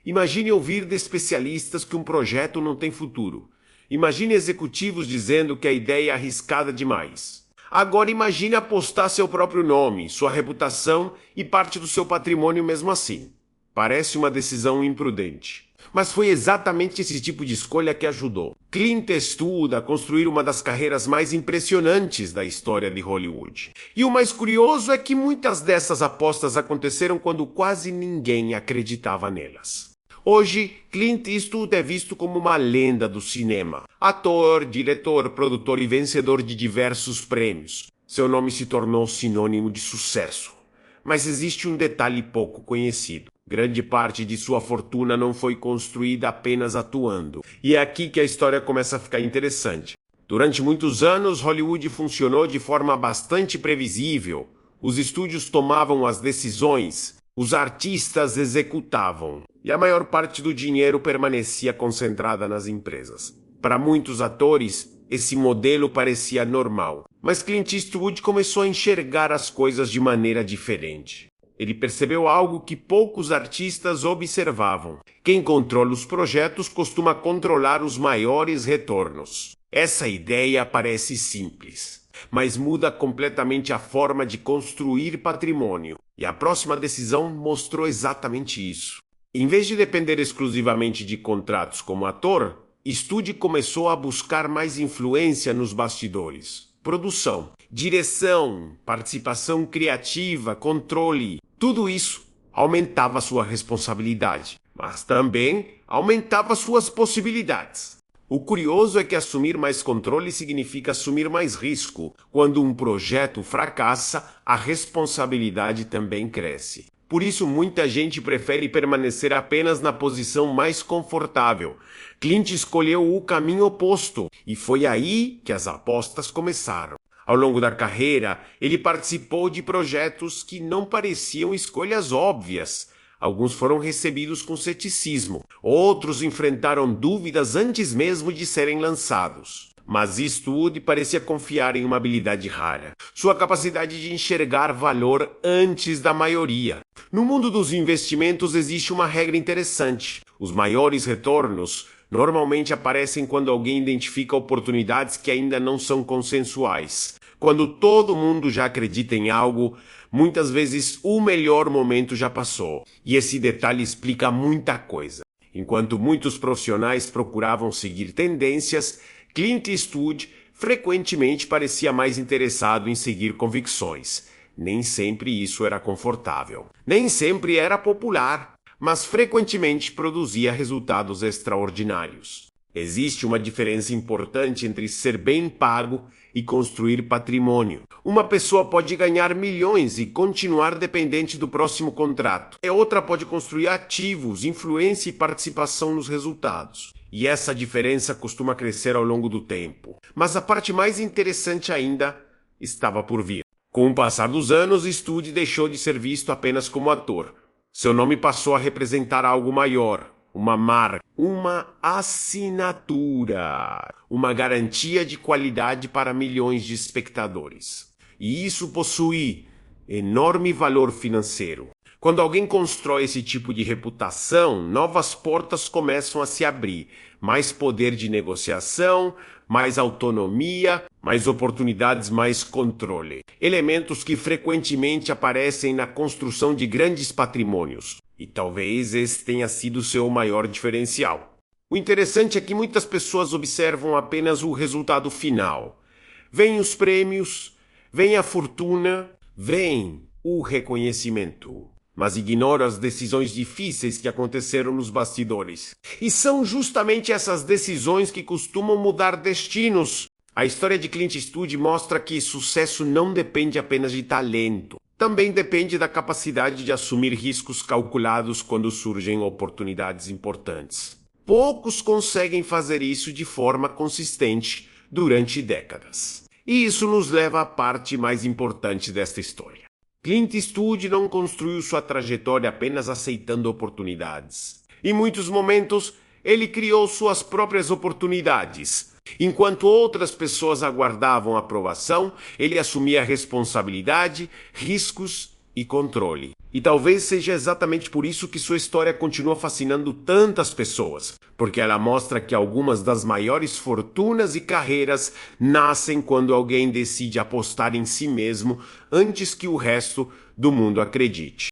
Imagine ouvir de especialistas que um projeto não tem futuro. Imagine executivos dizendo que a ideia é arriscada demais. Agora imagine apostar seu próprio nome, sua reputação e parte do seu patrimônio mesmo assim. Parece uma decisão imprudente. Mas foi exatamente esse tipo de escolha que ajudou Clint Eastwood a construir uma das carreiras mais impressionantes da história de Hollywood. E o mais curioso é que muitas dessas apostas aconteceram quando quase ninguém acreditava nelas. Hoje, Clint Eastwood é visto como uma lenda do cinema. Ator, diretor, produtor e vencedor de diversos prêmios. Seu nome se tornou sinônimo de sucesso. Mas existe um detalhe pouco conhecido. Grande parte de sua fortuna não foi construída apenas atuando. E é aqui que a história começa a ficar interessante. Durante muitos anos, Hollywood funcionou de forma bastante previsível. Os estúdios tomavam as decisões, os artistas executavam, e a maior parte do dinheiro permanecia concentrada nas empresas. Para muitos atores, esse modelo parecia normal. Mas Clint Eastwood começou a enxergar as coisas de maneira diferente. Ele percebeu algo que poucos artistas observavam. Quem controla os projetos costuma controlar os maiores retornos. Essa ideia parece simples, mas muda completamente a forma de construir patrimônio. E a próxima decisão mostrou exatamente isso. Em vez de depender exclusivamente de contratos como ator, Eastwood começou a buscar mais influência nos bastidores. Produção, direção, participação criativa, controle. Tudo isso aumentava sua responsabilidade, mas também aumentava suas possibilidades. O curioso é que assumir mais controle significa assumir mais risco. Quando um projeto fracassa, a responsabilidade também cresce. Por isso, muita gente prefere permanecer apenas na posição mais confortável. Clint escolheu o caminho oposto, e foi aí que as apostas começaram. Ao longo da carreira, ele participou de projetos que não pareciam escolhas óbvias. Alguns foram recebidos com ceticismo, outros enfrentaram dúvidas antes mesmo de serem lançados. Mas Eastwood parecia confiar em uma habilidade rara, sua capacidade de enxergar valor antes da maioria. No mundo dos investimentos existe uma regra interessante. Os maiores retornos normalmente aparecem quando alguém identifica oportunidades que ainda não são consensuais. Quando todo mundo já acredita em algo, muitas vezes o melhor momento já passou. E esse detalhe explica muita coisa. Enquanto muitos profissionais procuravam seguir tendências, Clint Eastwood frequentemente parecia mais interessado em seguir convicções. Nem sempre isso era confortável. Nem sempre era popular, mas frequentemente produzia resultados extraordinários. Existe uma diferença importante entre ser bem pago e construir patrimônio. Uma pessoa pode ganhar milhões e continuar dependente do próximo contrato. Outra pode construir ativos, influência e participação nos resultados. E essa diferença costuma crescer ao longo do tempo. Mas a parte mais interessante ainda estava por vir. Com o passar dos anos, Eastwood deixou de ser visto apenas como ator. Seu nome passou a representar algo maior. Uma marca, uma assinatura, uma garantia de qualidade para milhões de espectadores. E isso possui enorme valor financeiro. Quando alguém constrói esse tipo de reputação, novas portas começam a se abrir. Mais poder de negociação, mais autonomia, mais oportunidades, mais controle. Elementos que frequentemente aparecem na construção de grandes patrimônios. E talvez esse tenha sido seu maior diferencial. O interessante é que muitas pessoas observam apenas o resultado final. Vêm os prêmios, vem a fortuna, vem o reconhecimento. Mas ignoram as decisões difíceis que aconteceram nos bastidores. E são justamente essas decisões que costumam mudar destinos. A história de Clint Eastwood mostra que sucesso não depende apenas de talento. Também depende da capacidade de assumir riscos calculados quando surgem oportunidades importantes. Poucos conseguem fazer isso de forma consistente durante décadas. E isso nos leva à parte mais importante desta história. Clint Eastwood não construiu sua trajetória apenas aceitando oportunidades. Em muitos momentos, ele criou suas próprias oportunidades. Enquanto outras pessoas aguardavam aprovação, ele assumia responsabilidade, riscos e controle. E talvez seja exatamente por isso que sua história continua fascinando tantas pessoas, porque ela mostra que algumas das maiores fortunas e carreiras nascem quando alguém decide apostar em si mesmo antes que o resto do mundo acredite.